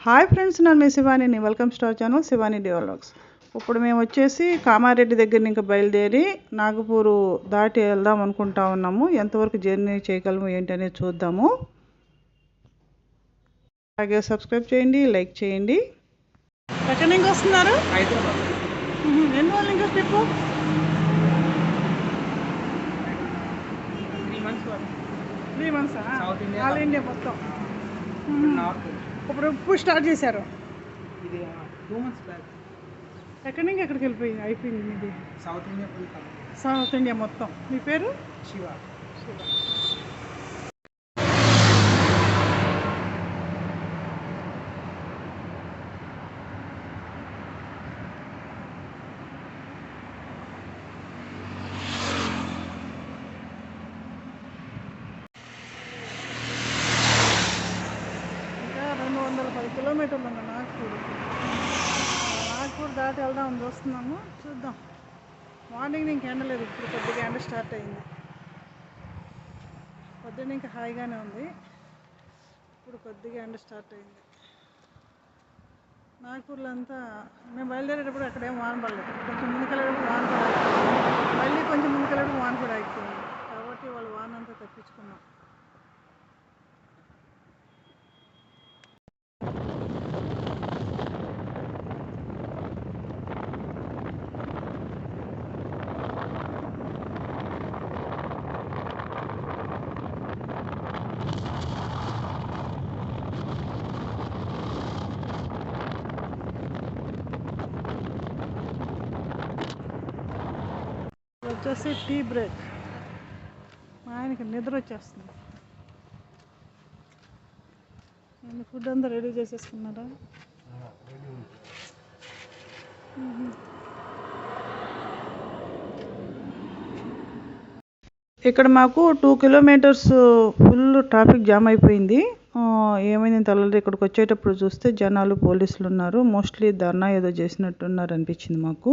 Hi friends, నేను మీ Shivani. Welcome to our channel Shivani develops. ఇప్పుడు మేము వచ్చేసి కామారెడ్డి దగ్గర నుంచి బయలుదేరి నాగపూర్ దాటి వెళ్దాం అనుకుంటా ఉన్నాము. ఎంతవరకు జర్నీ చేయగలము ఏంటి అనేది చూద్దాము. అలాగే సబ్స్క్రైబ్ చేయండి, లైక్ చేయండి. ఎక్కడి నుంచి వస్తున్నారు? హైదరాబాద్. ఎన్ని రోజులు ఇంకా trip? 3 months. South India, all India మొత్తం. నార్త్. ఇప్పుడు స్టార్ట్ చేశారు. ఇది 2 months బ్యాక్. ఎక్కడి నుంచి ఎక్కడికి అయిపోయింది మీది? South India full. South India మొత్తం. మీ పేరు? శివ. ఇంకా 210 కిలోమీటర్లు ఉంది నాగపూర్. నాగపూర్ దాటి వెళ్దాం చూస్తున్నాము, చూద్దాం. మార్నింగ్ నీకు ఎండ లేదు, ఇప్పుడు కొద్దిగా ఎండ స్టార్ట్ అయింది. పొద్దున్న ఇంకా హాయిగానే ఉంది, ఇప్పుడు కొద్దిగా ఎండ స్టార్ట్ అయింది. నాగపూర్లో అంతా మేము బయలుదేరేటప్పుడు అక్కడేం వాన పడలేదు. కొంచెం ముందుకెళ్ళేటప్పుడు వాన కూడా ఆగిపోయింది, మళ్ళీ కొంచెం ముందుకెళ్ళేటప్పుడు వాన కూడా ఆగిపోయింది. కాబట్టి వాళ్ళు వాన అంతా తప్పించుకున్నాం. వచ్చేసి టీ బ్రేక్. మా ఆయనకి నిద్ర వచ్చేస్తుంది. నేను ఫుడ్ అంతా రెడీ చేసేసుకున్నారా? ఇక్కడ మాకు 2 kilometers ఫుల్ ట్రాఫిక్ జామ్ అయిపోయింది. ఏమైంది తెల్లదు. ఇక్కడికి వచ్చేటప్పుడు చూస్తే జనాలు, పోలీసులు ఉన్నారు. మోస్ట్లీ ధర్నా ఏదో చేసినట్టున్నారు అనిపించింది మాకు.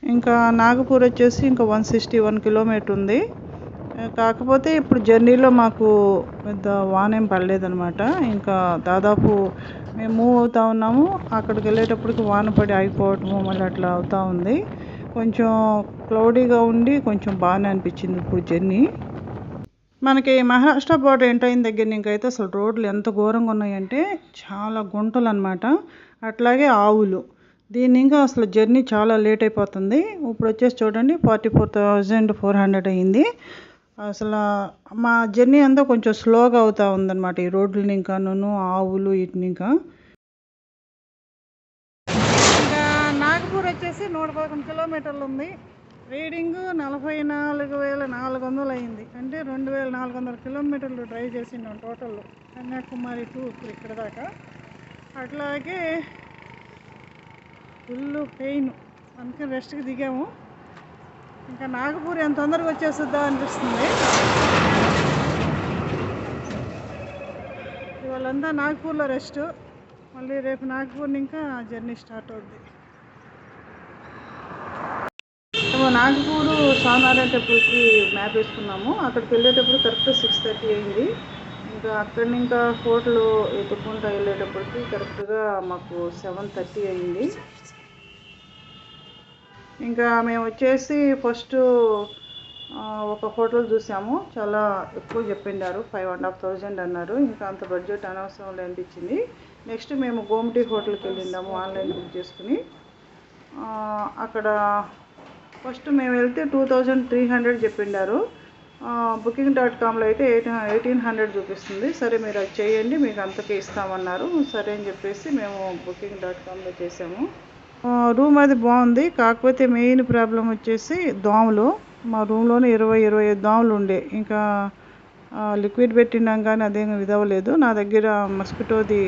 ఇంకా నాగపూర్ వచ్చేసి ఇంకా 161 kilometers ఉంది. కాకపోతే ఇప్పుడు జర్నీలో మాకు పెద్ద వాన ఏం పడలేదన్నమాట. ఇంకా దాదాపు మేము మూవ్ అవుతూ ఉన్నాము. అక్కడికి వెళ్ళేటప్పటికి వాన పడి ఆగిపోవటము మళ్ళీ అట్లా అవుతూ ఉంది. కొంచెం క్లౌడీగా ఉండి కొంచెం బాగానే అనిపించింది ఇప్పుడు జర్నీ. మనకి మహారాష్ట్ర బోర్డర్ ఎంటర్ అయిన దగ్గర ఇంకైతే అసలు రోడ్లు ఎంత ఘోరంగా ఉన్నాయంటే చాలా గుంటలు అనమాట. అట్లాగే ఆవులు. దీని ఇంకా అసలు జర్నీ చాలా లేట్ అయిపోతుంది. ఇప్పుడు వచ్చేసి చూడండి 44,400 అయింది. అసలు మా జర్నీ అంతా కొంచెం స్లోగా అవుతూ ఉందన్నమాట. ఈ రోడ్లని ఇంకా ఆవులు వీటిని ఇంకా నాగపూర్ వచ్చేసి 111 kilometers ఉంది. రీడింగ్ 44,400 అయింది. అంటే 2,400 kilometers డ్రైవ్ చేసినాం టోటల్, కన్యాకుమారి టు ఇక్కడ దాకా. అట్లాగే ఫుల్ పెయిన్, అందుకని రెస్ట్కి దిగాము. ఇంకా నాగపూర్ ఎంత తొందరగా వచ్చేస్తుందా అనిపిస్తుంది. ఇవాళంతా నాగపూర్లో రెస్ట్, మళ్ళీ రేపు నాగపూర్ ఇంకా జర్నీ స్టార్ట్ అవుద్ది. నాగపూర్ స్వామినారాయణ టెంపుల్కి మ్యాప్ వేసుకున్నాము. అక్కడికి వెళ్ళేటప్పుడు కరెక్ట్ 6:30 అయింది. ఇంకా అక్కడి ఇంకా హోటల్ ఎత్తుకుంటూ వెళ్ళేటప్పటికి కరెక్ట్గా మాకు 7:30 అయింది. ఇంకా మేము వచ్చేసి ఫస్ట్ ఒక హోటల్ చూసాము. చాలా ఎక్కువ చెప్పిండారు, 5,500 అన్నారు. ఇంకా అంత బడ్జెట్ అనవసరం అనిపించింది. నెక్స్ట్ మేము గోమటి హోటల్కి వెళ్ళిండాము ఆన్లైన్ బుక్ చేసుకుని. అక్కడ ఫస్ట్ మేము వెళ్తే 2,300 చెప్పిండారు. booking.comలో అయితే 1,800 చూపిస్తుంది. సరే మీరు అది చేయండి, మీకు అంతకే ఇస్తామన్నారు. సరే అని చెప్పేసి మేము booking.comలో చేసాము. రూమ్ అది బాగుంది. కాకపోతే మెయిన్ ప్రాబ్లం వచ్చేసి దోమలు. మా రూమ్లోనే 20-25 దోమలు ఉండే. ఇంకా లిక్విడ్ పెట్టినాం కానీ అదేం విధవలేదు. నా దగ్గర మస్కిటోది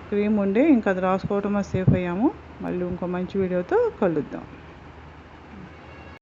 క్రీమ్ ఉండే, ఇంకా అది రాసుకోవటమే సేఫ్ అయ్యాము. మళ్ళీ ఇంకో మంచి వీడియోతో కలుద్దాం.